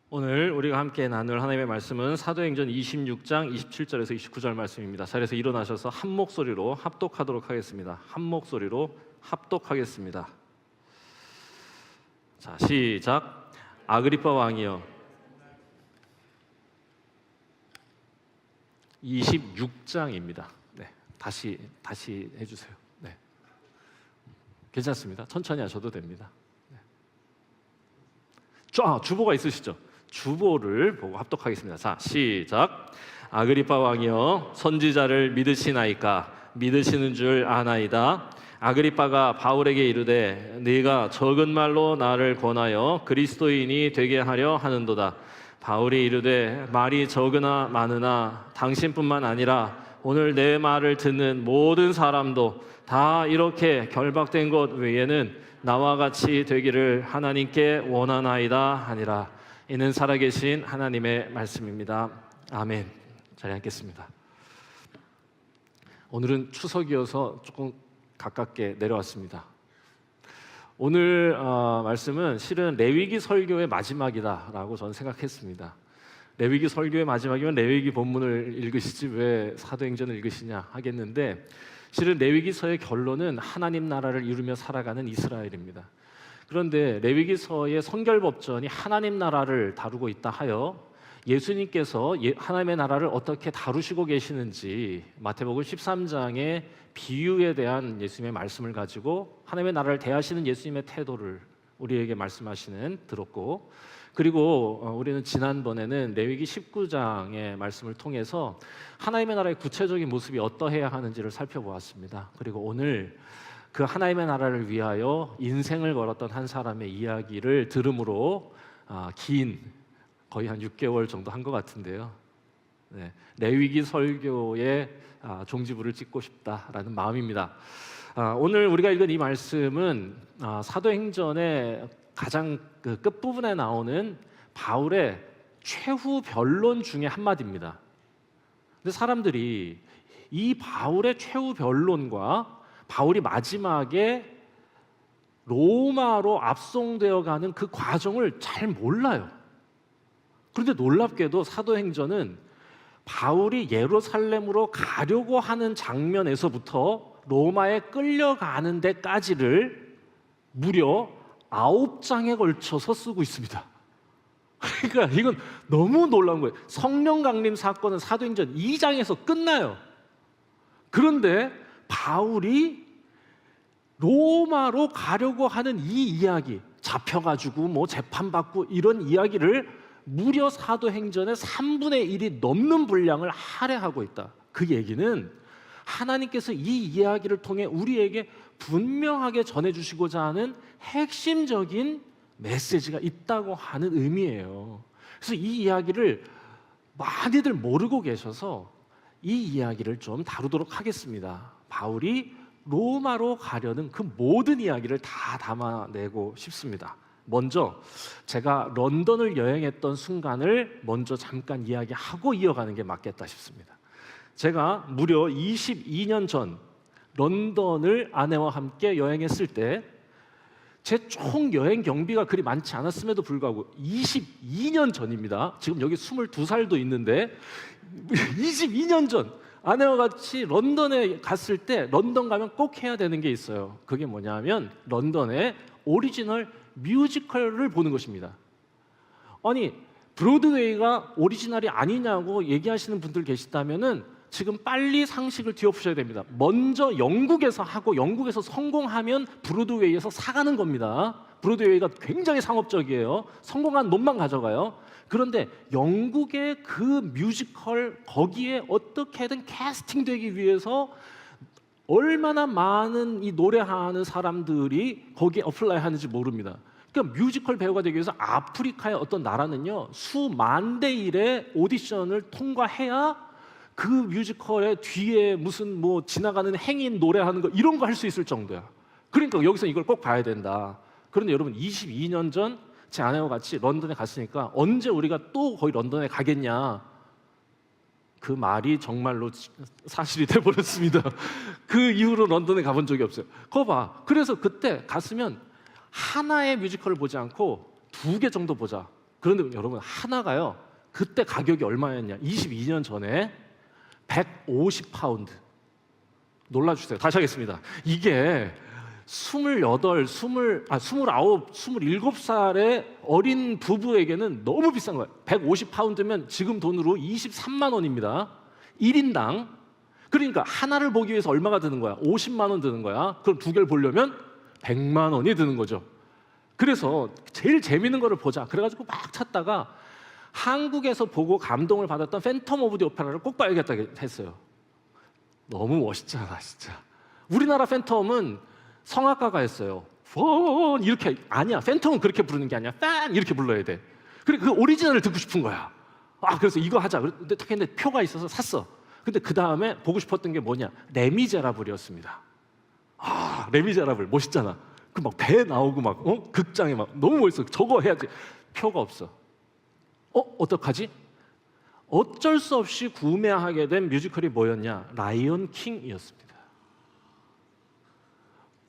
오늘 우리가 함께 나눌 하나님의 말씀은 사도행전 26장 27절에서 29절 말씀입니다. 자리에서 일어나셔서 한 목소리로 합독하도록 하겠습니다. 한 목소리로 합독하겠습니다. 자, 시작. 아그리빠 왕이여, 26장입니다. 네, 다시 해주세요. 네, 괜찮습니다. 천천히 하셔도 됩니다. 네. 주보가 있으시죠? 주보를 보고 합독하겠습니다. 자, 시작. 아그리빠 왕이여, 선지자를 믿으시나이까? 믿으시는 줄 아나이다. 아그리빠가 바울에게 이르되 네가 적은 말로 나를 권하여 그리스도인이 되게 하려 하는도다. 바울이 이르되 말이 적으나 많으나 당신뿐만 아니라 오늘 내 말을 듣는 모든 사람도 다 이렇게 결박된 것 외에는 나와 같이 되기를 하나님께 원하나이다 하니라. 이는 살아계신 하나님의 말씀입니다. 아멘. 자리에 앉겠습니다. 오늘은 추석이어서 조금 가깝게 내려왔습니다. 오늘 말씀은 실은 레위기 설교의 마지막이다라고 저는 생각했습니다. 레위기 설교의 마지막이면 레위기 본문을 읽으시지 왜 사도행전을 읽으시냐 하겠는데, 실은 레위기서의 결론은 하나님 나라를 이루며 살아가는 이스라엘입니다. 그런데 레위기서의 성결법전이 하나님 나라를 다루고 있다 하여 예수님께서 하나님의 나라를 어떻게 다루시고 계시는지 마태복음 13장의 비유에 대한 예수님의 말씀을 가지고 하나님의 나라를 대하시는 예수님의 태도를 우리에게 말씀하시는 들었고, 그리고 우리는 지난번에는 레위기 19장의 말씀을 통해서 하나님의 나라의 구체적인 모습이 어떠해야 하는지를 살펴보았습니다. 그리고 오늘 그 하나님의 나라를 위하여 인생을 걸었던 한 사람의 이야기를 들음으로 긴 거의 한 6개월 정도 한 것 같은데요. 네, 레위기 설교의 종지부를 찍고 싶다라는 마음입니다. 오늘 우리가 읽은 이 말씀은 사도행전의 가장 그 끝부분에 나오는 바울의 최후 변론 중에 한마디입니다. 근데 사람들이 이 바울의 최후 변론과 바울이 마지막에 로마로 압송되어 가는 그 과정을 잘 몰라요. 그런데 놀랍게도 사도행전은 바울이 예루살렘으로 가려고 하는 장면에서부터 로마에 끌려가는 데까지를 무려 9장에 걸쳐서 쓰고 있습니다. 그러니까 이건 너무 놀라운 거예요. 성령 강림 사건은 사도행전 2장에서 끝나요. 그런데 바울이 로마로 가려고 하는 이 이야기, 잡혀가지고 뭐 재판받고 이런 이야기를 무려 사도행전의 3분의 1이 넘는 분량을 할애하고 있다. 그 얘기는 하나님께서 이 이야기를 통해 우리에게 분명하게 전해주시고자 하는 핵심적인 메시지가 있다고 하는 의미예요. 그래서 이 이야기를 많이들 모르고 계셔서 이 이야기를 좀 다루도록 하겠습니다. 바울이 로마로 가려는 그 모든 이야기를 다 담아내고 싶습니다. 먼저 제가 런던을 여행했던 순간을 먼저 잠깐 이야기하고 이어가는 게 맞겠다 싶습니다. 제가 무려 22년 전 런던을 아내와 함께 여행했을 때 제 총 여행 경비가 그리 많지 않았음에도 불구하고 22년 전입니다. 지금 여기 22살도 있는데 22년 전 아내와 같이 런던에 갔을 때 런던 가면 꼭 해야 되는 게 있어요. 그게 뭐냐면 런던의 오리지널 뮤지컬을 보는 것입니다. 아니, 브로드웨이가 오리지널이 아니냐고 얘기하시는 분들 계시다면은 지금 빨리 상식을 뒤엎으셔야 됩니다. 먼저 영국에서 하고 영국에서 성공하면 브로드웨이에서 사가는 겁니다. 브로드웨이가 굉장히 상업적이에요. 성공한 놈만 가져가요. 그런데 영국의 그 뮤지컬 거기에 어떻게든 캐스팅되기 위해서 얼마나 많은 이 노래하는 사람들이 거기에 어플라이 하는지 모릅니다. 그러니까 뮤지컬 배우가 되기 위해서 아프리카의 어떤 나라는요 수만 대 1의 오디션을 통과해야 그 뮤지컬의 뒤에 무슨 뭐 지나가는 행인 노래하는 거 이런 거 할 수 있을 정도야. 그러니까 여기서 이걸 꼭 봐야 된다. 그런데 여러분 22년 전 제 아내와 같이 런던에 갔으니까 언제 우리가 또 거기 런던에 가겠냐, 그 말이 정말로 사실이 돼버렸습니다. 그 이후로 런던에 가본 적이 없어요. 그거 봐. 그래서 그때 갔으면 하나의 뮤지컬을 보지 않고 2개 정도 보자. 그런데 여러분 하나가요. 그때 가격이 얼마였냐? 22년 전에 150파운드. 놀라주세요. 다시 하겠습니다. 이게 29, 27살의 어린 부부에게는 너무 비싼 거예요. 150파운드면 지금 돈으로 23만 원입니다. 1인당. 그러니까 하나를 보기 위해서 얼마가 드는 거야? 50만 원 드는 거야. 그럼 두 개를 보려면 100만 원이 드는 거죠. 그래서 제일 재밌는 거를 보자. 그래가지고 막 찾다가 한국에서 보고 감동을 받았던 팬텀 오브 디 오페라를 꼭 봐야겠다 했어요. 너무 멋있잖아, 진짜. 우리나라 팬텀은 성악가가 했어요. 펀 이렇게 아니야. 팬텀은 그렇게 부르는 게 아니야. 팬 이렇게 불러야 돼. 그래 그 오리지널을 듣고 싶은 거야. 그래서 이거 하자. 근데 특히 표가 있어서 샀어. 근데 그 다음에 보고 싶었던 게 뭐냐? 레미제라블이었습니다. 레미제라블 멋있잖아. 그 막 배 나오고 막 극장에 막 너무 멋있어. 저거 해야지. 표가 없어. 어떡하지? 어쩔 수 없이 구매하게 된 뮤지컬이 뭐였냐? 라이언 킹이었습니다.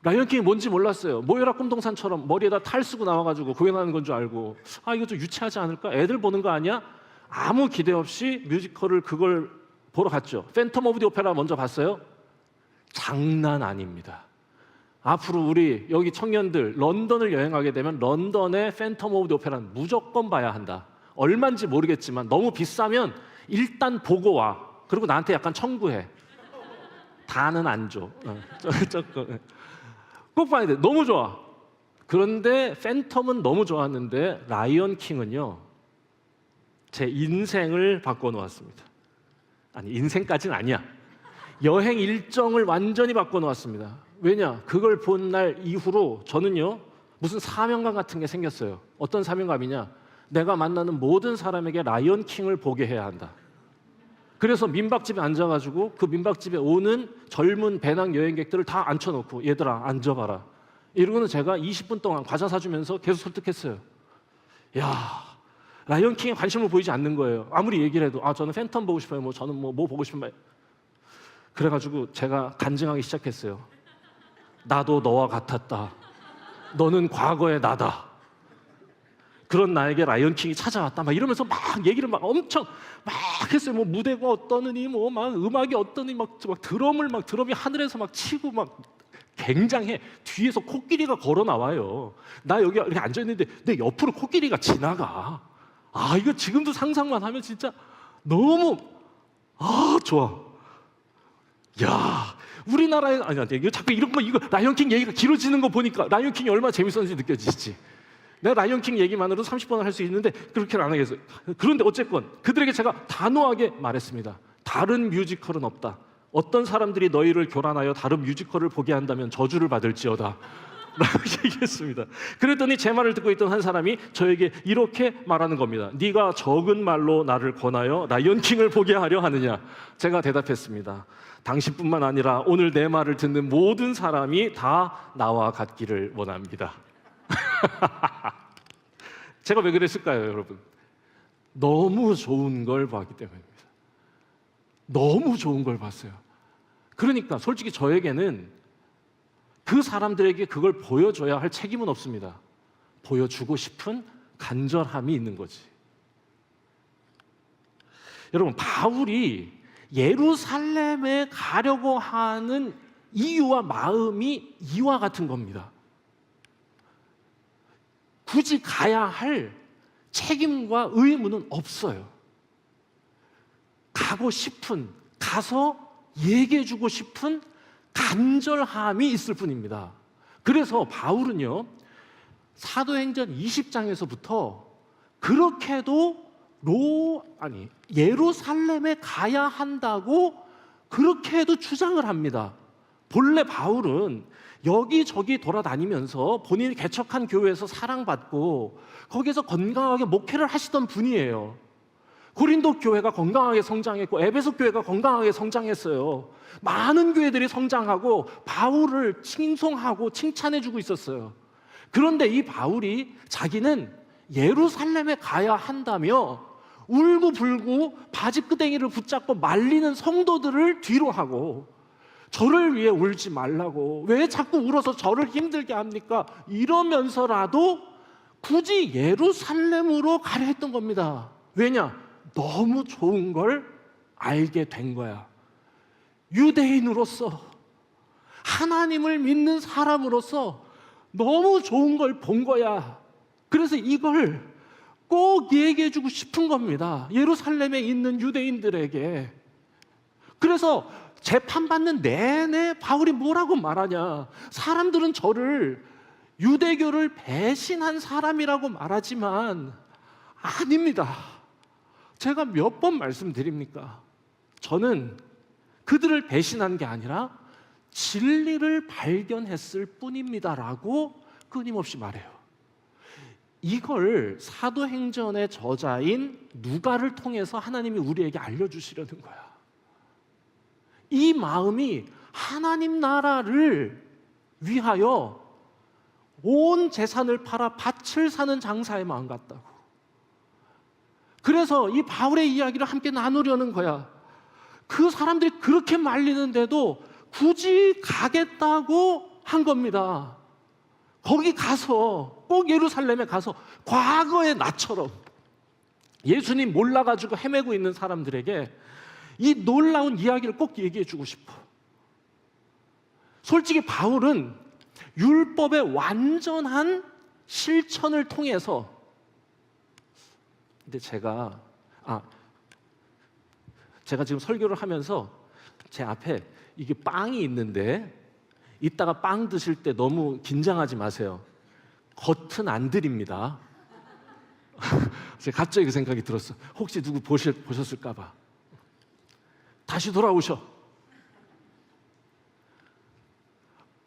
라이언 킹이 뭔지 몰랐어요. 모여라 꿈동산처럼 머리에다 탈 쓰고 나와가지고 공연하는 건 줄 알고 이거 좀 유치하지 않을까? 애들 보는 거 아니야? 아무 기대 없이 뮤지컬을 그걸 보러 갔죠. 팬텀 오브 디 오페라 먼저 봤어요? 장난 아닙니다. 앞으로 우리 여기 청년들 런던을 여행하게 되면 런던의 팬텀 오브 디 오페라는 무조건 봐야 한다. 얼마인지 모르겠지만 너무 비싸면 일단 보고 와. 그리고 나한테 약간 청구해. 다는 안 줘. 꼭 봐야 돼. 너무 좋아. 그런데 팬텀은 너무 좋았는데 라이언 킹은요. 제 인생을 바꿔놓았습니다. 아니 인생까지는 아니야. 여행 일정을 완전히 바꿔놓았습니다. 왜냐? 그걸 본 날 이후로 저는요 무슨 사명감 같은 게 생겼어요. 어떤 사명감이냐? 내가 만나는 모든 사람에게 라이언 킹을 보게 해야 한다. 그래서 민박집에 앉아가지고 그 민박집에 오는 젊은 배낭 여행객들을 다 앉혀놓고 얘들아 앉아봐라. 이러고는 제가 20분 동안 과자 사주면서 계속 설득했어요. 야, 라이언 킹에 관심을 보이지 않는 거예요. 아무리 얘기를 해도 저는 팬텀 보고 싶어요. 저는 뭐 보고 싶은 말. 그래가지고 제가 간증하기 시작했어요. 나도 너와 같았다. 너는 과거의 나다. 그런 나에게 라이언 킹이 찾아왔다. 막 이러면서 막 얘기를 막 엄청 막 했어요. 뭐 무대가 어떠느니, 뭐 막 음악이 어떠니, 막 드럼이 하늘에서 막 치고 막 굉장해. 뒤에서 코끼리가 걸어 나와요. 나 여기 이렇게 앉아 있는데 내 옆으로 코끼리가 지나가. 이거 지금도 상상만 하면 진짜 너무 좋아. 야, 우리나라에 이거 자꾸 이거 라이언 킹 얘기가 길어지는 거 보니까 라이언 킹이 얼마나 재밌었는지 느껴지시지? 내가 라이언 킹 얘기만으로도 30번을 할 수 있는데 그렇게는 안 하겠어요. 그런데 어쨌건 그들에게 제가 단호하게 말했습니다. 다른 뮤지컬은 없다. 어떤 사람들이 너희를 교란하여 다른 뮤지컬을 보게 한다면 저주를 받을지어다 라고 얘기했습니다. 그랬더니 제 말을 듣고 있던 한 사람이 저에게 이렇게 말하는 겁니다. 네가 적은 말로 나를 권하여 라이언 킹을 보게 하려 하느냐? 제가 대답했습니다. 당신뿐만 아니라 오늘 내 말을 듣는 모든 사람이 다 나와 같기를 원합니다. 제가 왜 그랬을까요, 여러분? 너무 좋은 걸 봤기 때문입니다. 너무 좋은 걸 봤어요. 그러니까 솔직히 저에게는 그 사람들에게 그걸 보여줘야 할 책임은 없습니다. 보여주고 싶은 간절함이 있는 거지. 여러분, 바울이 예루살렘에 가려고 하는 이유와 마음이 이와 같은 겁니다. 굳이 가야 할 책임과 의무는 없어요. 가고 싶은, 가서 얘기해주고 싶은 간절함이 있을 뿐입니다. 그래서 바울은요, 사도행전 20장에서부터 그렇게도 예루살렘에 가야 한다고 그렇게도 주장을 합니다. 본래 바울은 여기저기 돌아다니면서 본인이 개척한 교회에서 사랑받고 거기에서 건강하게 목회를 하시던 분이에요. 고린도 교회가 건강하게 성장했고 에베소 교회가 건강하게 성장했어요. 많은 교회들이 성장하고 바울을 칭송하고 칭찬해주고 있었어요. 그런데 이 바울이 자기는 예루살렘에 가야 한다며 울고불고 바지끄댕이를 붙잡고 말리는 성도들을 뒤로 하고 저를 위해 울지 말라고, 왜 자꾸 울어서 저를 힘들게 합니까? 이러면서라도 굳이 예루살렘으로 가려 했던 겁니다. 왜냐? 너무 좋은 걸 알게 된 거야. 유대인으로서, 하나님을 믿는 사람으로서 너무 좋은 걸 본 거야. 그래서 이걸 꼭 얘기해 주고 싶은 겁니다. 예루살렘에 있는 유대인들에게. 그래서 재판받는 내내 바울이 뭐라고 말하냐? 사람들은 저를 유대교를 배신한 사람이라고 말하지만 아닙니다. 제가 몇 번 말씀드립니까? 저는 그들을 배신한 게 아니라 진리를 발견했을 뿐입니다라고 끊임없이 말해요. 이걸 사도행전의 저자인 누가를 통해서 하나님이 우리에게 알려주시려는 거야. 이 마음이 하나님 나라를 위하여 온 재산을 팔아 밭을 사는 장사의 마음 같다고. 그래서 이 바울의 이야기를 함께 나누려는 거야. 그 사람들이 그렇게 말리는데도 굳이 가겠다고 한 겁니다. 거기 가서, 꼭 예루살렘에 가서 과거의 나처럼 예수님 몰라가지고 헤매고 있는 사람들에게 이 놀라운 이야기를 꼭 얘기해 주고 싶어. 솔직히 바울은 율법의 완전한 실천을 통해서, 근데 제가 지금 설교를 하면서 제 앞에 이게 빵이 있는데 이따가 빵 드실 때 너무 긴장하지 마세요. 겉은 안 드립니다. 제가 갑자기 그 생각이 들었어. 혹시 누구 보셨을까 봐. 다시 돌아오셔.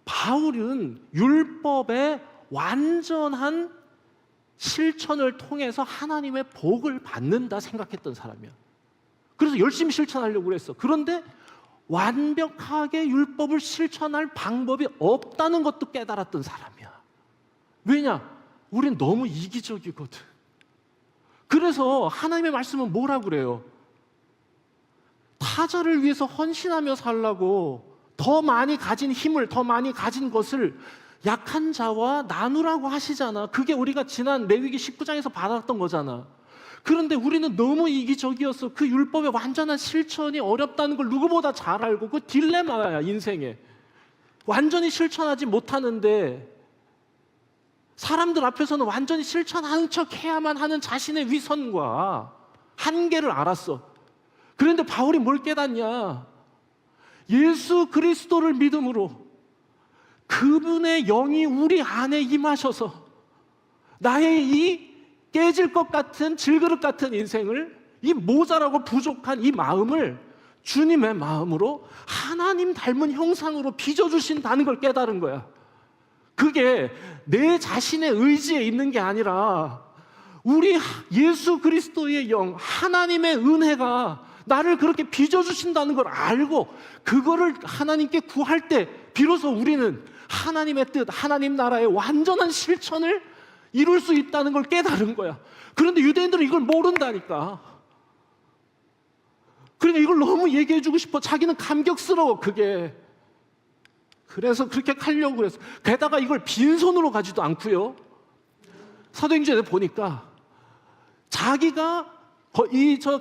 바울은 율법의 완전한 실천을 통해서 하나님의 복을 받는다 생각했던 사람이야. 그래서 열심히 실천하려고 그랬어. 그런데 완벽하게 율법을 실천할 방법이 없다는 것도 깨달았던 사람이야. 왜냐? 우린 너무 이기적이거든. 그래서 하나님의 말씀은 뭐라고 그래요? 타자를 위해서 헌신하며 살라고 더 많이 가진 힘을, 더 많이 가진 것을 약한 자와 나누라고 하시잖아. 그게 우리가 지난 레위기 19장에서 받았던 거잖아. 그런데 우리는 너무 이기적이어서 그 율법의 완전한 실천이 어렵다는 걸 누구보다 잘 알고, 그 딜레마야, 인생에. 완전히 실천하지 못하는데 사람들 앞에서는 완전히 실천하는 척 해야만 하는 자신의 위선과 한계를 알았어. 그런데 바울이 뭘 깨닫냐? 예수 그리스도를 믿음으로 그분의 영이 우리 안에 임하셔서 나의 이 깨질 것 같은 질그릇 같은 인생을, 이 모자라고 부족한 이 마음을 주님의 마음으로 하나님 닮은 형상으로 빚어주신다는 걸 깨달은 거야. 그게 내 자신의 의지에 있는 게 아니라 우리 예수 그리스도의 영, 하나님의 은혜가 나를 그렇게 빚어주신다는 걸 알고 그거를 하나님께 구할 때 비로소 우리는 하나님의 뜻, 하나님 나라의 완전한 실천을 이룰 수 있다는 걸 깨달은 거야. 그런데 유대인들은 이걸 모른다니까. 그러니까 이걸 너무 얘기해주고 싶어. 자기는 감격스러워, 그게. 그래서 그렇게 하려고 그랬어. 게다가 이걸 빈손으로 가지도 않고요. 사도행전에 보니까 자기가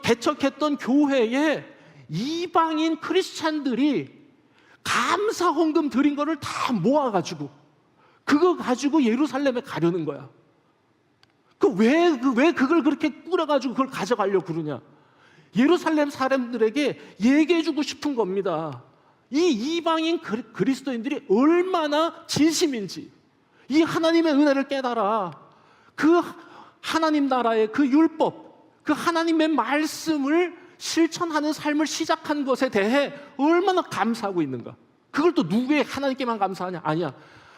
개척했던 교회에 이방인 크리스찬들이 감사 헌금 드린 거를 다 모아가지고 그거 가지고 예루살렘에 가려는 거야. 왜 그걸 그렇게 꾸려가지고 그걸 가져가려고 그러냐? 예루살렘 사람들에게 얘기해주고 싶은 겁니다. 이 이방인 그리스도인들이 얼마나 진심인지, 이 하나님의 은혜를 깨달아 그 하나님 나라의 그 율법, 그 하나님의 말씀을 실천하는 삶을 시작한 것에 대해 얼마나 감사하고 있는가. 그걸 또 누구의 하나님께만 감사하냐? 아니야.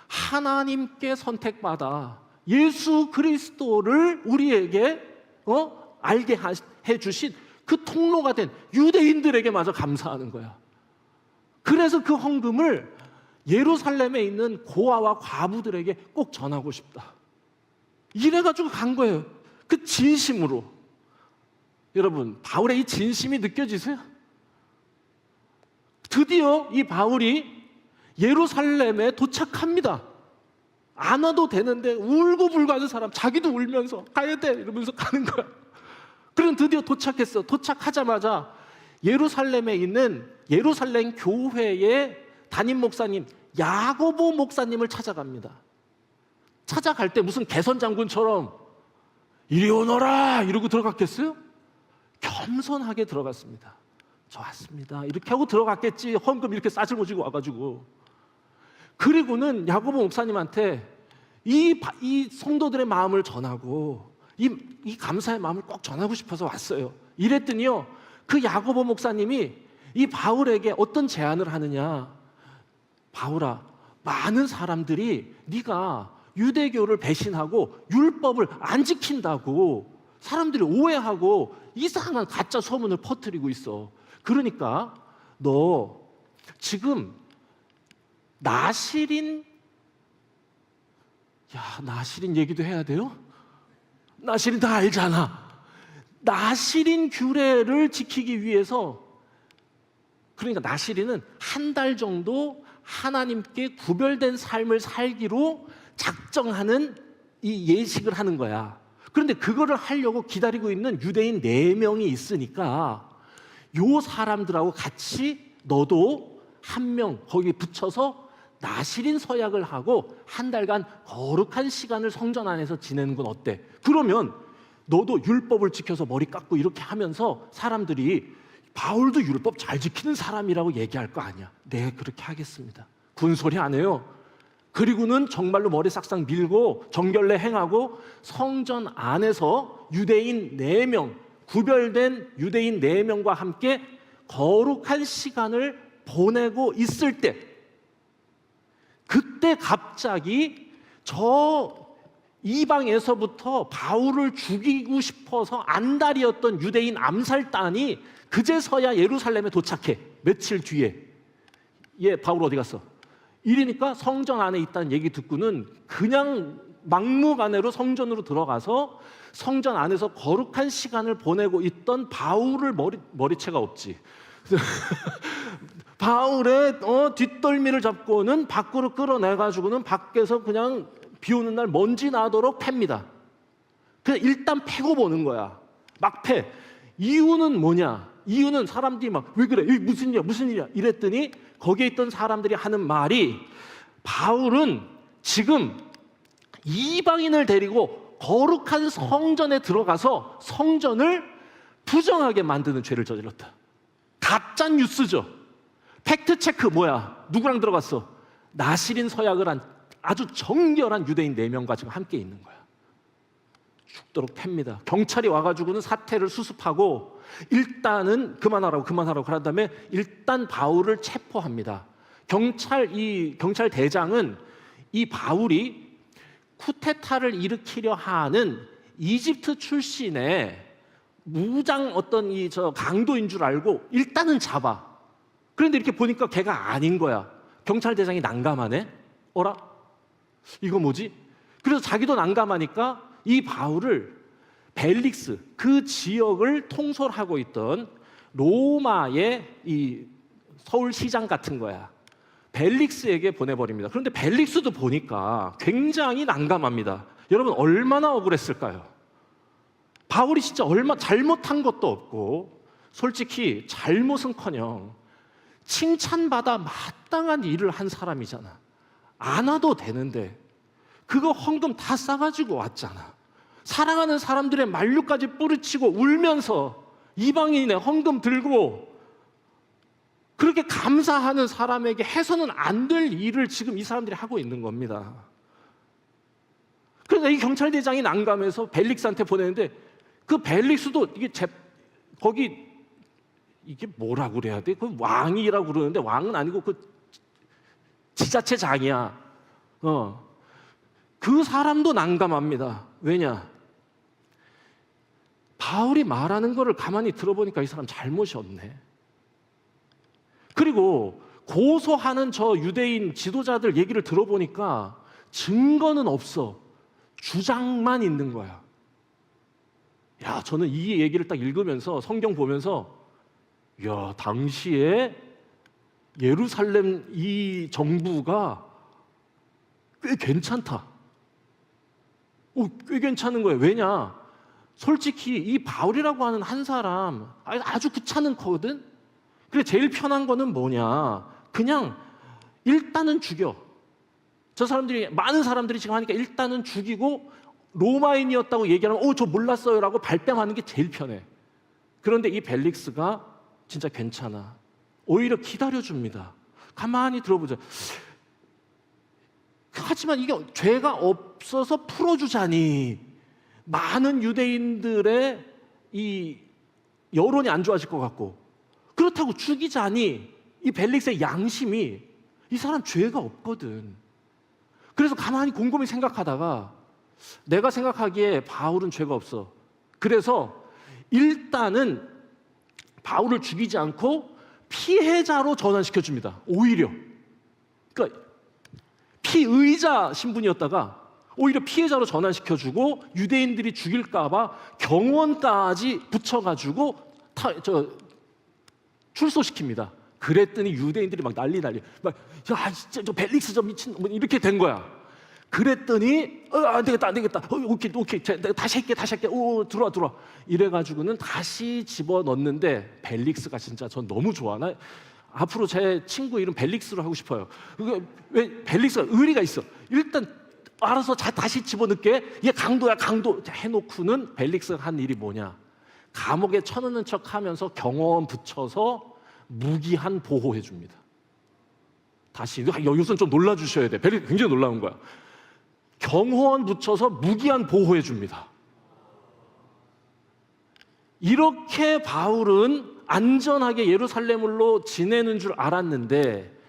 하나님께 선택받아 예수 그리스도를 우리에게 알게 해주신 그 통로가 된 유대인들에게 마저 감사하는 거야. 그래서 그 헌금을 예루살렘에 있는 고아와 과부들에게 꼭 전하고 싶다. 이래가지고 간 거예요. 그 진심으로. 여러분, 바울의 이 진심이 느껴지세요? 드디어 이 바울이 예루살렘에 도착합니다. 안 와도 되는데 울고불고 하는 사람, 자기도 울면서 가야 돼 이러면서 가는 거야. 그럼 드디어 도착했어. 도착하자마자 예루살렘에 있는 예루살렘 교회의 담임 목사님 야고보 목사님을 찾아갑니다. 찾아갈 때 무슨 개선 장군처럼 이리 오너라 이러고 들어갔겠어요? 겸손하게 들어갔습니다. 저 왔습니다 이렇게 하고 들어갔겠지. 헌금 이렇게 싸질고 지고 와가지고. 그리고는 야고보 목사님한테 이 성도들의 마음을 전하고 이 감사의 마음을 꼭 전하고 싶어서 왔어요. 이랬더니요, 그 야고보 목사님이 이 바울에게 어떤 제안을 하느냐. 바울아, 많은 사람들이 네가 유대교를 배신하고 율법을 안 지킨다고 사람들이 오해하고 이상한 가짜 소문을 퍼뜨리고 있어. 그러니까 너 지금 나실인 얘기도 해야 돼요? 나실인 다 알잖아. 나실인 규례를 지키기 위해서, 그러니까 나실인은 한 달 정도 하나님께 구별된 삶을 살기로 작정하는 이 예식을 하는 거야. 그런데 그거를 하려고 기다리고 있는 유대인 4명이 있으니까 요 사람들하고 같이 너도 한 명 거기에 붙여서 나실인 서약을 하고 한 달간 거룩한 시간을 성전 안에서 지내는 건 어때? 그러면 너도 율법을 지켜서 머리 깎고 이렇게 하면서 사람들이 바울도 율법 잘 지키는 사람이라고 얘기할 거 아니야. 네, 그렇게 하겠습니다. 군소리 안 해요. 그리고는 정말로 머리 싹싹 밀고 정결례 행하고 성전 안에서 유대인 4명, 구별된 유대인 4명과 함께 거룩한 시간을 보내고 있을 때, 그때 갑자기 저 이방에서부터 바울을 죽이고 싶어서 안달이었던 유대인 암살단이 그제서야 예루살렘에 도착해. 며칠 뒤에. 바울 어디 갔어? 이러니까 성전 안에 있다는 얘기 듣고는 그냥 막무가내로 성전으로 들어가서 성전 안에서 거룩한 시간을 보내고 있던 바울을 머리채가 없지. 바울의 뒷덜미를 잡고는 밖으로 끌어내가지고는 밖에서 그냥 비 오는 날 먼지 나도록 팹니다. 그냥 일단 패고 보는 거야. 막 패. 이유는 뭐냐? 이유는 사람들이 막 왜 그래? 무슨 일이야? 이랬더니 거기에 있던 사람들이 하는 말이, 바울은 지금 이방인을 데리고 거룩한 성전에 들어가서 성전을 부정하게 만드는 죄를 저질렀다. 가짜 뉴스죠. 팩트 체크 뭐야? 누구랑 들어갔어? 나실인 서약을 한 아주 정결한 유대인 4명과 지금 함께 있는 거야. 죽도록 팹니다. 경찰이 와가지고는 사태를 수습하고 일단은 그만하라고 그런 다음에 일단 바울을 체포합니다. 경찰 대장은 이 바울이 쿠데타를 일으키려 하는 이집트 출신의 무장 강도인 줄 알고 일단은 잡아. 그런데 이렇게 보니까 걔가 아닌 거야. 경찰 대장이 난감하네. 어라? 이거 뭐지? 그래서 자기도 난감하니까 이 바울을 벨릭스, 그 지역을 통솔하고 있던 로마의 이 서울시장 같은 거야. 벨릭스에게 보내버립니다. 그런데 벨릭스도 보니까 굉장히 난감합니다. 여러분 얼마나 억울했을까요? 바울이 진짜 얼마 잘못한 것도 없고, 솔직히 잘못은커녕 칭찬받아 마땅한 일을 한 사람이잖아. 안 와도 되는데 그거 헌금 다 싸가지고 왔잖아. 사랑하는 사람들의 만류까지 뿌리치고 울면서 이방인의 헌금 들고 그렇게 감사하는 사람에게 해서는 안 될 일을 지금 이 사람들이 하고 있는 겁니다. 그래서 이 경찰대장이 난감해서 벨릭스한테 보내는데, 그 벨릭스도 거기 이게 뭐라고 그래야 돼? 그 왕이라고 그러는데 왕은 아니고 그 지자체장이야. 그 사람도 난감합니다. 왜냐? 바울이 말하는 거를 가만히 들어보니까 이 사람 잘못이 없네. 그리고 고소하는 저 유대인 지도자들 얘기를 들어보니까 증거는 없어. 주장만 있는 거야. 야, 저는 이 얘기를 딱 읽으면서 성경 보면서 당시에 예루살렘 이 정부가 꽤 괜찮다. 꽤 괜찮은 거예요. 왜냐? 솔직히 이 바울이라고 하는 한 사람 아주 귀찮은 거거든. 그래 제일 편한 거는 뭐냐? 그냥 일단은 죽여. 저 사람들이 많은 사람들이 지금 하니까 일단은 죽이고 로마인이었다고 얘기하면 저 몰랐어요라고 발뺌하는 게 제일 편해. 그런데 이 벨릭스가 진짜 괜찮아. 오히려 기다려줍니다. 가만히 들어보자. 하지만 이게 죄가 없어서 풀어주자니 많은 유대인들의 이 여론이 안 좋아질 것 같고, 그렇다고 죽이자니 이 벨릭스의 양심이 이 사람 죄가 없거든. 그래서 가만히 곰곰이 생각하다가 내가 생각하기에 바울은 죄가 없어. 그래서 일단은 바울을 죽이지 않고 피해자로 전환시켜줍니다. 오히려. 그러니까 피의자 신분이었다가 오히려 피해자로 전환시켜주고 유대인들이 죽일까봐 경원까지 붙여가지고 출소시킵니다. 그랬더니 유대인들이 막 난리 막 야 진짜 저 벨릭스 저 미친 뭐 이렇게 된 거야. 그랬더니 안 되겠다. 오케이 내가 다시 할게 들어와 이래가지고는 다시 집어넣는데 벨릭스가 진짜 전 너무 좋아. 나 앞으로 제 친구 이름 벨릭스로 하고 싶어요. 왜 벨릭스가 의리가 있어. 일단 알아서 다시 집어넣게. 얘 강도야 해놓고는 벨릭스가 한 일이 뭐냐? 감옥에 쳐넣는 척하면서 경호원 붙여서 무기한 보호해 줍니다. 다시 여기서는 좀 놀라주셔야 돼. 벨릭스 굉장히 놀라운 거야. 경호원 붙여서 무기한 보호해 줍니다. 이렇게 바울은 안전하게 예루살렘으로 지내는 줄 알았는데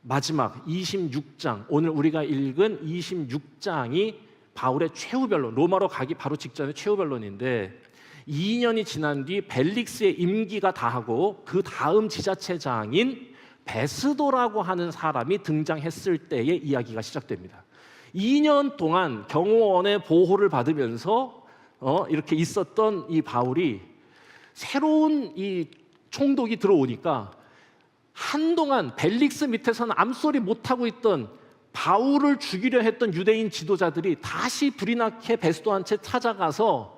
마지막 26장, 오늘 우리가 읽은 26장이 바울의 최후 변론, 로마로 가기 바로 직전의 최후 변론인데 2년이 지난 뒤 벨릭스의 임기가 다하고 그 다음 지자체장인 베스도라고 하는 사람이 등장했을 때의 이야기가 시작됩니다. 2년 동안 경호원의 보호를 받으면서 이렇게 있었던 이 바울이 새로운 이 총독이 들어오니까 한동안 벨릭스 밑에서는 암소리 못하고 있던 바울을 죽이려 했던 유대인 지도자들이 다시 불이 나게 베스도한테 찾아가서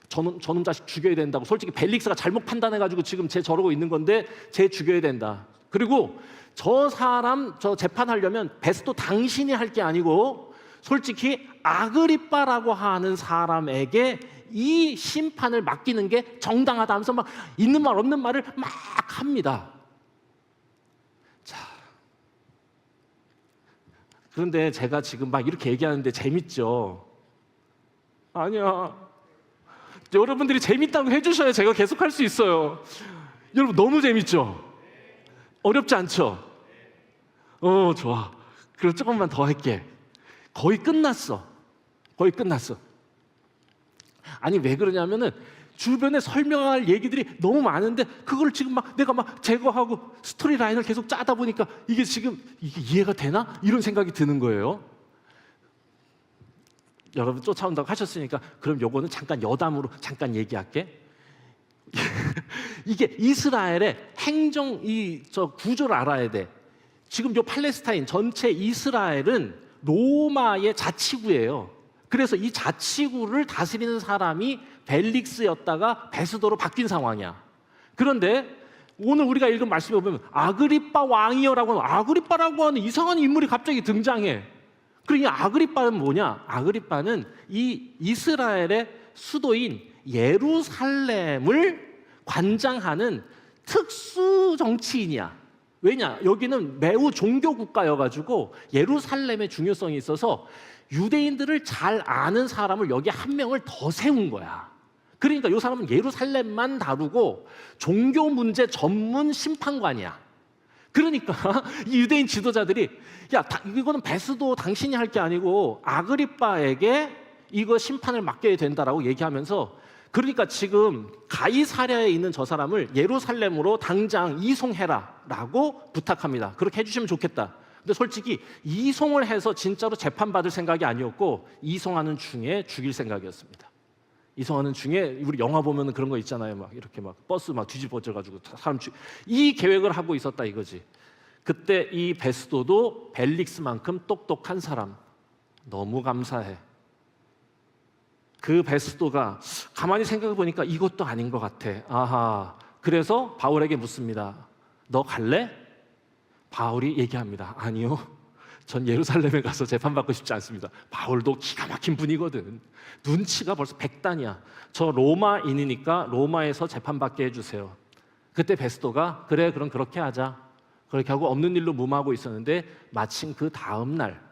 저놈 자식 죽여야 된다고. 솔직히 벨릭스가 잘못 판단해가지고 지금 쟤 저러고 있는 건데 쟤 죽여야 된다. 그리고 저 사람 저 재판하려면 베스도 당신이 할 게 아니고 솔직히 아그리빠라고 하는 사람에게 이 심판을 맡기는 게 정당하다 하면서 막 있는 말 없는 말을 막 합니다. 자, 그런데 제가 지금 막 이렇게 얘기하는데 재밌죠? 아니야. 여러분들이 재밌다고 해주셔야 제가 계속 할 수 있어요. 여러분 너무 재밌죠? 어렵지 않죠? 좋아. 그럼 조금만 더 할게. 거의 끝났어. 아니 왜 그러냐면은 주변에 설명할 얘기들이 너무 많은데 그걸 지금 내가 제거하고 스토리 라인을 계속 짜다 보니까 이게 이해가 되나? 이런 생각이 드는 거예요. 여러분 쫓아온다고 하셨으니까 그럼 요거는 잠깐 여담으로 잠깐 얘기할게. 이게 이스라엘의 행정 구조를 알아야 돼. 지금 요 팔레스타인 전체 이스라엘은 로마의 자치구예요. 그래서 이 자치구를 다스리는 사람이 벨릭스였다가 베스도로 바뀐 상황이야. 그런데 오늘 우리가 읽은 말씀에 보면 아그리빠 왕이여라고 하는 아그리빠라고 하는 이상한 인물이 갑자기 등장해. 그리고 이 아그리빠는 뭐냐? 아그리빠는 이 이스라엘의 수도인 예루살렘을 관장하는 특수 정치인이야. 왜냐? 여기는 매우 종교 국가여가지고 예루살렘의 중요성이 있어서 유대인들을 잘 아는 사람을 여기 한 명을 더 세운 거야. 그러니까 이 사람은 예루살렘만 다루고 종교 문제 전문 심판관이야. 그러니까 이 유대인 지도자들이 이거는 베스도 당신이 할 게 아니고 아그리빠에게 이거 심판을 맡겨야 된다라고 얘기하면서, 그러니까 지금 가이사랴에 있는 저 사람을 예루살렘으로 당장 이송해라라고 부탁합니다. 그렇게 해주시면 좋겠다. 근데 솔직히 이송을 해서 진짜로 재판받을 생각이 아니었고 이송하는 중에 죽일 생각이었습니다. 이송하는 중에 우리 영화 보면 그런 거 있잖아요. 막 이렇게 버스 뒤집어져가지고 사람 이 계획을 하고 있었다 이거지. 그때 이 베스도도 벨릭스만큼 똑똑한 사람, 너무 감사해. 그 베스도가 가만히 생각해 보니까 이것도 아닌 것 같아. 아하. 그래서 바울에게 묻습니다. 너 갈래? 바울이 얘기합니다. 아니요. 전 예루살렘에 가서 재판받고 싶지 않습니다. 바울도 기가 막힌 분이거든. 눈치가 벌써 백단이야. 저 로마인이니까 로마에서 재판받게 해주세요. 그때 베스도가 그래 그럼 그렇게 하자. 그렇게 하고 없는 일로 무마하고 있었는데 마침 그 다음 날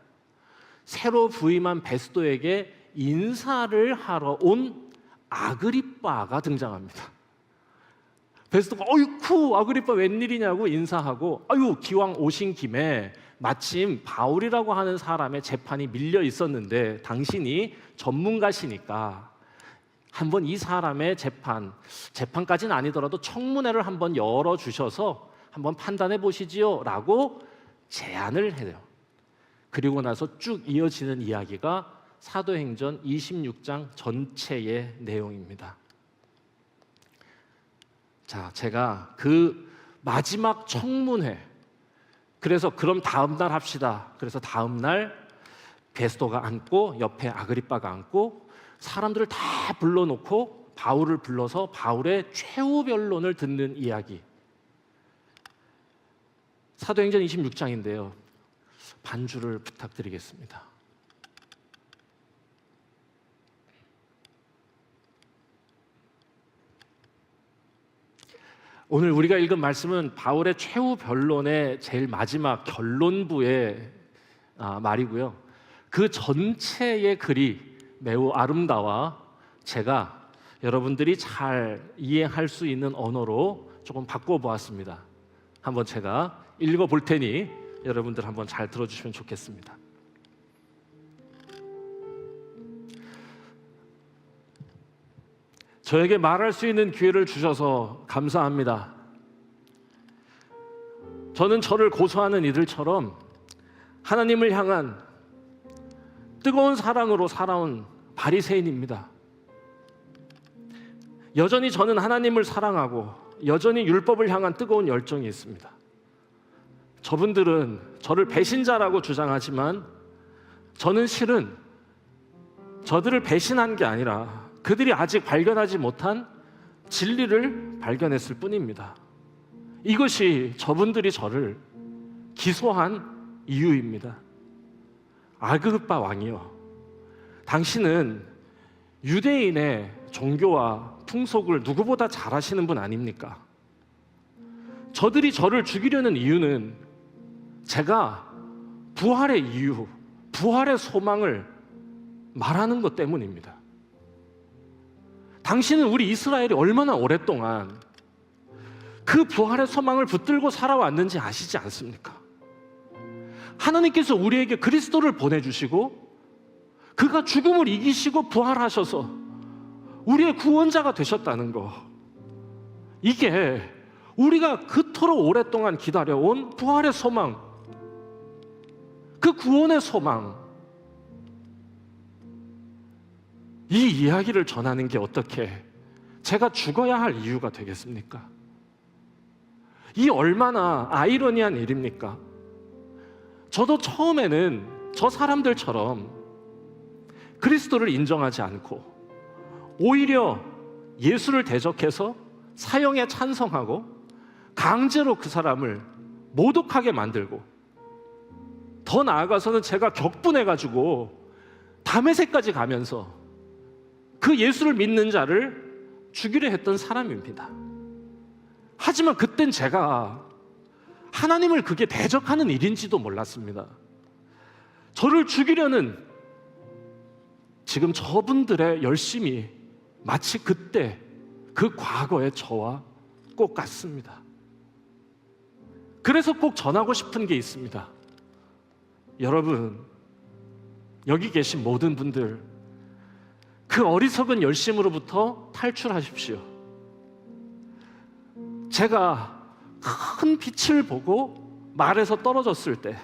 새로 부임한 베스도에게 인사를 하러 온 아그리빠가 등장합니다. 베스도가 어이쿠 아그리빠 웬일이냐고 인사하고 아유 기왕 오신 김에 마침 바울이라고 하는 사람의 재판이 밀려 있었는데 당신이 전문가시니까 한번 이 사람의 재판까지는 아니더라도 청문회를 한번 열어주셔서 한번 판단해 보시지요 라고 제안을 해요. 그리고 나서 쭉 이어지는 이야기가 사도행전 26장 전체의 내용입니다. 자, 제가 그 마지막 청문회, 그래서 그럼 다음 날 합시다. 그래서 다음 날 베스도가 앉고 옆에 아그리빠가 앉고 사람들을 다 불러놓고 바울을 불러서 바울의 최후 변론을 듣는 이야기. 사도행전 26장인데요. 반주를 부탁드리겠습니다. 오늘 우리가 읽은 말씀은 바울의 최후 변론의 제일 마지막 결론부의 말이고요. 그 전체의 글이 매우 아름다워 제가 여러분들이 잘 이해할 수 있는 언어로 조금 바꿔보았습니다. 한번 제가 읽어볼 테니 여러분들 한번 잘 들어주시면 좋겠습니다. 저에게 말할 수 있는 기회를 주셔서 감사합니다. 저는 저를 고소하는 이들처럼 하나님을 향한 뜨거운 사랑으로 살아온 바리새인입니다. 여전히 저는 하나님을 사랑하고 여전히 율법을 향한 뜨거운 열정이 있습니다. 저분들은 저를 배신자라고 주장하지만 저는 실은 저들을 배신한 게 아니라 그들이 아직 발견하지 못한 진리를 발견했을 뿐입니다. 이것이 저분들이 저를 기소한 이유입니다. 아그리빠 왕이요, 당신은 유대인의 종교와 풍속을 누구보다 잘 아시는 분 아닙니까? 저들이 저를 죽이려는 이유는 제가 부활의 이유, 부활의 소망을 말하는 것 때문입니다. 당신은 우리 이스라엘이 얼마나 오랫동안 그 부활의 소망을 붙들고 살아왔는지 아시지 않습니까? 하나님께서 우리에게 그리스도를 보내주시고 그가 죽음을 이기시고 부활하셔서 우리의 구원자가 되셨다는 거, 이게 우리가 그토록 오랫동안 기다려온 부활의 소망, 그 구원의 소망, 이 이야기를 전하는 게 어떻게 제가 죽어야 할 이유가 되겠습니까? 이 얼마나 아이러니한 일입니까? 저도 처음에는 저 사람들처럼 그리스도를 인정하지 않고 오히려 예수를 대적해서 사형에 찬성하고 강제로 그 사람을 모독하게 만들고, 더 나아가서는 제가 격분해가지고 다메섹까지 가면서 그 예수를 믿는 자를 죽이려 했던 사람입니다. 하지만 그땐 제가 하나님을 그게 대적하는 일인지도 몰랐습니다. 저를 죽이려는 지금 저분들의 열심이 마치 그때 그 과거의 저와 꼭 같습니다. 그래서 꼭 전하고 싶은 게 있습니다. 여러분, 여기 계신 모든 분들, 그 어리석은 열심으로부터 탈출하십시오. 제가 큰 빛을 보고 말에서 떨어졌을 때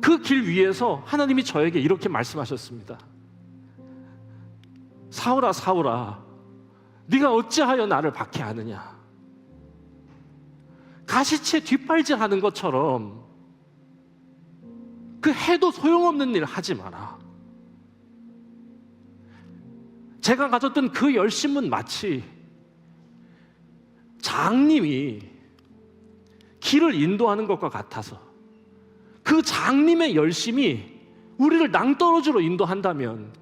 그 길 위에서 하나님이 저에게 이렇게 말씀하셨습니다. 사울아, 사울아, 네가 어찌하여 나를 박해하느냐? 가시채 뒷발질하는 것처럼 그 해도 소용없는 일 하지 마라. 제가 가졌던 그 열심은 마치 장님이 길을 인도하는 것과 같아서 그 장님의 열심이 우리를 낭떠러지로 인도한다면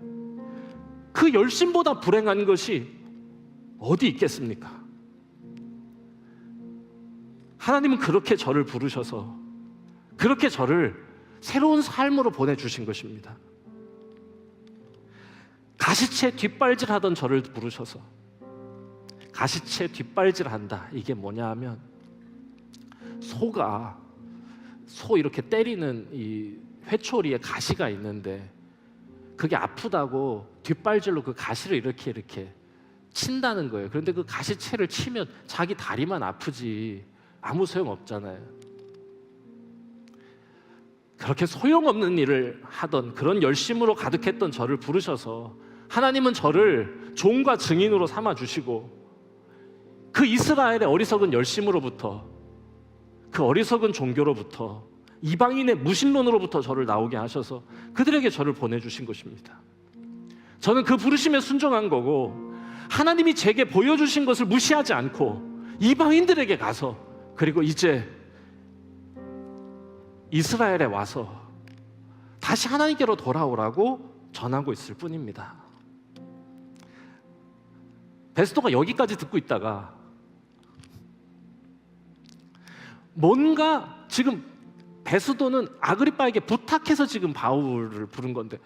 그 열심보다 불행한 것이 어디 있겠습니까? 하나님은 그렇게 저를 부르셔서 그렇게 저를 새로운 삶으로 보내주신 것입니다. 가시채 뒷발질하던 저를 부르셔서 가시채 뒷발질한다. 이게 뭐냐 하면 소 이렇게 때리는 이 회초리에 가시가 있는데 그게 아프다고 뒷발질로 그 가시를 이렇게 친다는 거예요. 그런데 그 가시채를 치면 자기 다리만 아프지 아무 소용 없잖아요. 그렇게 소용없는 일을 하던 그런 열심으로 가득했던 저를 부르셔서 하나님은 저를 종과 증인으로 삼아주시고 그 이스라엘의 어리석은 열심으로부터 그 어리석은 종교로부터 이방인의 무신론으로부터 저를 나오게 하셔서 그들에게 저를 보내주신 것입니다. 저는 그 부르심에 순종한 거고 하나님이 제게 보여주신 것을 무시하지 않고 이방인들에게 가서 그리고 이제 이스라엘에 와서 다시 하나님께로 돌아오라고 전하고 있을 뿐입니다. 베스도가 여기까지 듣고 있다가 뭔가 지금 베스도는 아그리빠에게 부탁해서 지금 바울을 부른 건데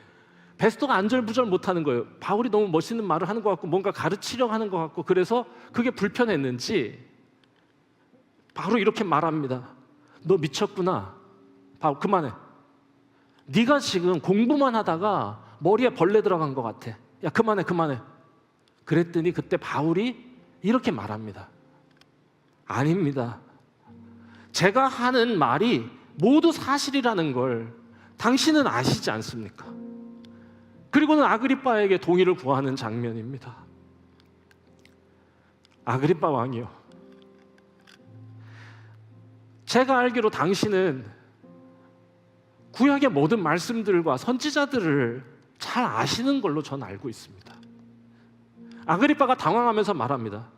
베스도가 안절부절 못하는 거예요. 바울이 너무 멋있는 말을 하는 것 같고 뭔가 가르치려고 하는 것 같고 그래서 그게 불편했는지 바로 이렇게 말합니다. 너 미쳤구나. 바울 그만해. 네가 지금 공부만 하다가 머리에 벌레 들어간 것 같아. 야 그만해. 그랬더니 그때 바울이 이렇게 말합니다. 아닙니다. 제가 하는 말이 모두 사실이라는 걸 당신은 아시지 않습니까? 그리고는 아그리빠에게 동의를 구하는 장면입니다. 아그리빠 왕이요, 제가 알기로 당신은 구약의 모든 말씀들과 선지자들을 잘 아시는 걸로 전 알고 있습니다. 아그리빠가 당황하면서 말합니다.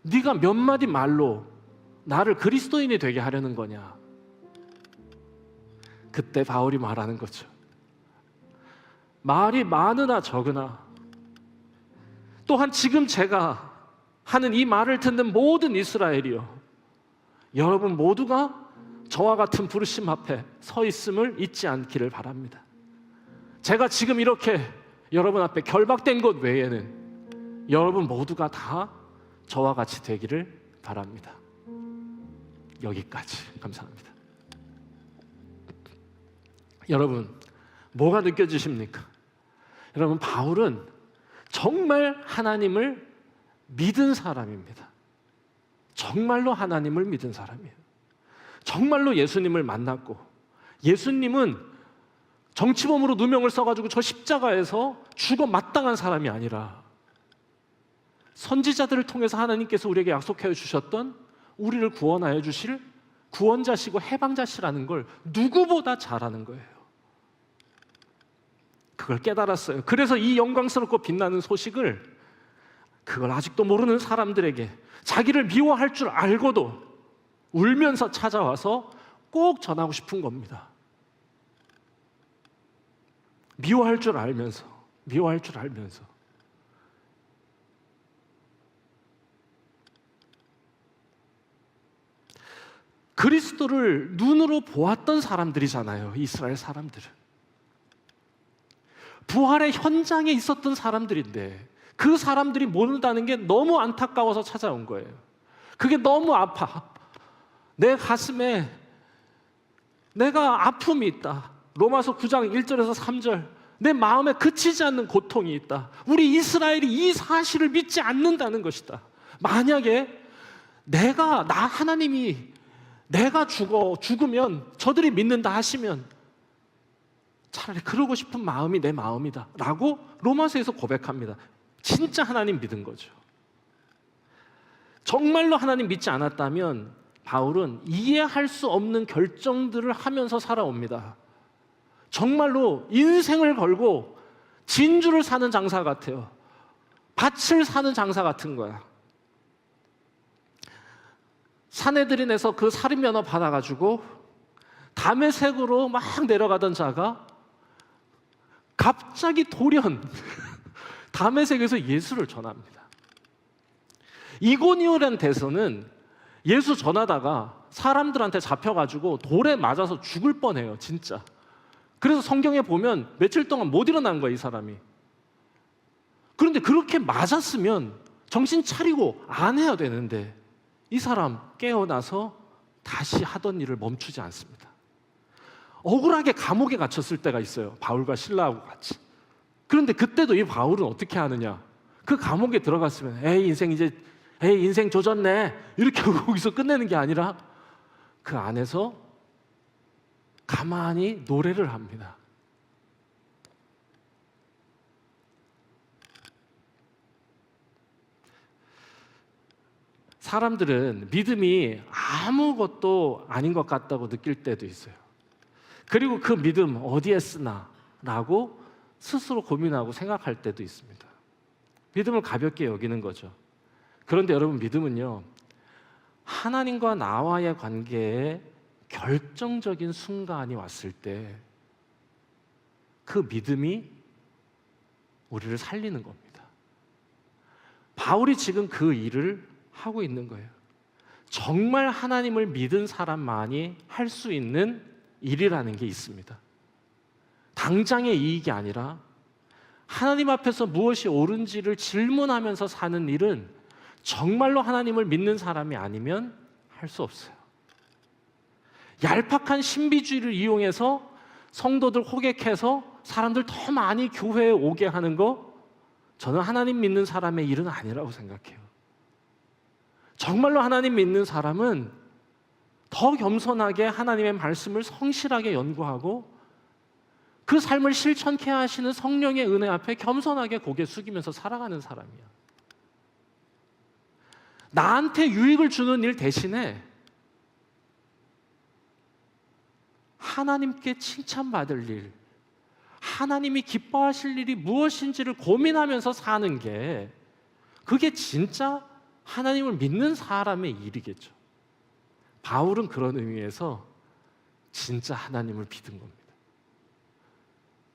네가 몇 마디 말로 나를 그리스도인이 되게 하려는 거냐? 그때 바울이 말하는 거죠. 말이 많으나 적으나 또한 지금 제가 하는 이 말을 듣는 모든 이스라엘이요, 여러분 모두가 저와 같은 부르심 앞에 서 있음을 잊지 않기를 바랍니다. 제가 지금 이렇게 여러분 앞에 결박된 것 외에는 여러분 모두가 다 저와 같이 되기를 바랍니다. 여기까지. 감사합니다. 여러분 뭐가 느껴지십니까? 여러분 바울은 정말 하나님을 믿은 사람입니다. 정말로 하나님을 믿은 사람이에요. 정말로 예수님을 만났고 예수님은 정치범으로 누명을 써가지고 저 십자가에서 죽어 마땅한 사람이 아니라 선지자들을 통해서 하나님께서 우리에게 약속해 주셨던 우리를 구원하여 주실 구원자시고 해방자시라는 걸 누구보다 잘 아는 거예요. 그걸 깨달았어요. 그래서 이 영광스럽고 빛나는 소식을 그걸 아직도 모르는 사람들에게 자기를 미워할 줄 알고도 울면서 찾아와서 꼭 전하고 싶은 겁니다. 미워할 줄 알면서 그리스도를 눈으로 보았던 사람들이잖아요. 이스라엘 사람들은 부활의 현장에 있었던 사람들인데 그 사람들이 모른다는 게 너무 안타까워서 찾아온 거예요. 그게 너무 아파. 내 가슴에 내가 아픔이 있다. 로마서 9장 1절에서 3절, 내 마음에 그치지 않는 고통이 있다. 우리 이스라엘이 이 사실을 믿지 않는다는 것이다. 만약에 하나님이 내가 죽으면 저들이 믿는다 하시면 차라리 그러고 싶은 마음이 내 마음이다 라고 로마서에서 고백합니다. 진짜 하나님 믿은 거죠. 정말로 하나님 믿지 않았다면 바울은 이해할 수 없는 결정들을 하면서 살아옵니다. 정말로 인생을 걸고 진주를 사는 장사 같아요. 밭을 사는 장사 같은 거야. 사내들인에서 그 살인면허 받아가지고 다메섹으로 막 내려가던 자가 갑자기 돌연 다메섹에서 예수를 전합니다. 이고니오라는 데서는 예수 전하다가 사람들한테 잡혀가지고 돌에 맞아서 죽을 뻔해요, 진짜. 그래서 성경에 보면 며칠 동안 못 일어난 거야, 이 사람이. 그런데 그렇게 맞았으면 정신 차리고 안 해야 되는데 이 사람 깨어나서 다시 하던 일을 멈추지 않습니다. 억울하게 감옥에 갇혔을 때가 있어요, 바울과 실라하고 같이. 그런데 그때도 이 바울은 어떻게 하느냐, 그 감옥에 들어갔으면 에이 인생 조졌네 이렇게 하고 거기서 끝내는 게 아니라 그 안에서 가만히 노래를 합니다. 사람들은 믿음이 아무것도 아닌 것 같다고 느낄 때도 있어요. 그리고 그 믿음 어디에 쓰나라고 스스로 고민하고 생각할 때도 있습니다. 믿음을 가볍게 여기는 거죠. 그런데 여러분, 믿음은요, 하나님과 나와의 관계에 결정적인 순간이 왔을 때 그 믿음이 우리를 살리는 겁니다. 바울이 지금 그 일을 하고 있는 거예요. 정말 하나님을 믿은 사람만이 할 수 있는 일이라는 게 있습니다. 당장의 이익이 아니라 하나님 앞에서 무엇이 옳은지를 질문하면서 사는 일은 정말로 하나님을 믿는 사람이 아니면 할 수 없어요. 얄팍한 신비주의를 이용해서 성도들 호객해서 사람들 더 많이 교회에 오게 하는 거, 저는 하나님 믿는 사람의 일은 아니라고 생각해요. 정말로 하나님 믿는 사람은 더 겸손하게 하나님의 말씀을 성실하게 연구하고 그 삶을 실천케 하시는 성령의 은혜 앞에 겸손하게 고개 숙이면서 살아가는 사람이야. 나한테 유익을 주는 일 대신에 하나님께 칭찬받을 일, 하나님이 기뻐하실 일이 무엇인지를 고민하면서 사는 게, 그게 진짜 하나님을 믿는 사람의 일이겠죠. 바울은 그런 의미에서 진짜 하나님을 믿은 겁니다.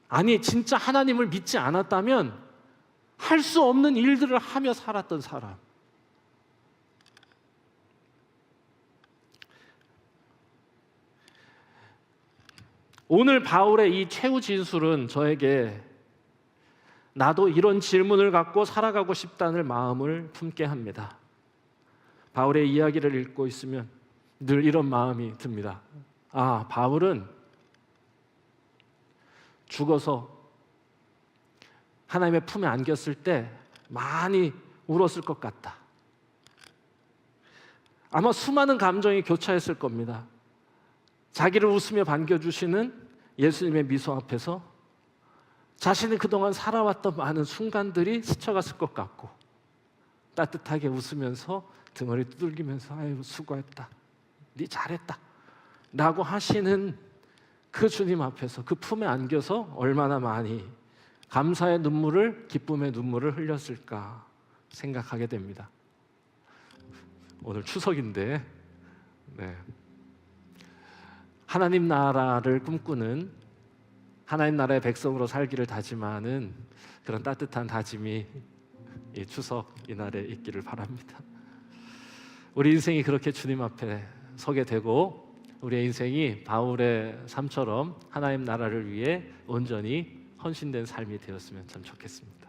아니, 진짜 하나님을 믿지 않았다면 할 수 없는 일들을 하며 살았던 사람. 오늘 바울의 이 최후 진술은 저에게 나도 이런 질문을 갖고 살아가고 싶다는 마음을 품게 합니다. 바울의 이야기를 읽고 있으면 늘 이런 마음이 듭니다. 아, 바울은 죽어서 하나님의 품에 안겼을 때 많이 울었을 것 같다. 아마 수많은 감정이 교차했을 겁니다. 자기를 웃으며 반겨주시는 예수님의 미소 앞에서 자신이 그동안 살아왔던 많은 순간들이 스쳐갔을 것 같고, 따뜻하게 웃으면서 등허리 두들기면서 아유 수고했다, 네 잘했다 라고 하시는 그 주님 앞에서 그 품에 안겨서 얼마나 많이 감사의 눈물을, 기쁨의 눈물을 흘렸을까 생각하게 됩니다. 오늘 추석인데 하나님 나라를 꿈꾸는, 하나님 나라의 백성으로 살기를 다짐하는 그런 따뜻한 다짐이 이 추석 이날에 있기를 바랍니다. 우리 인생이 그렇게 주님 앞에 서게 되고 우리의 인생이 바울의 삶처럼 하나님 나라를 위해 온전히 헌신된 삶이 되었으면 참 좋겠습니다.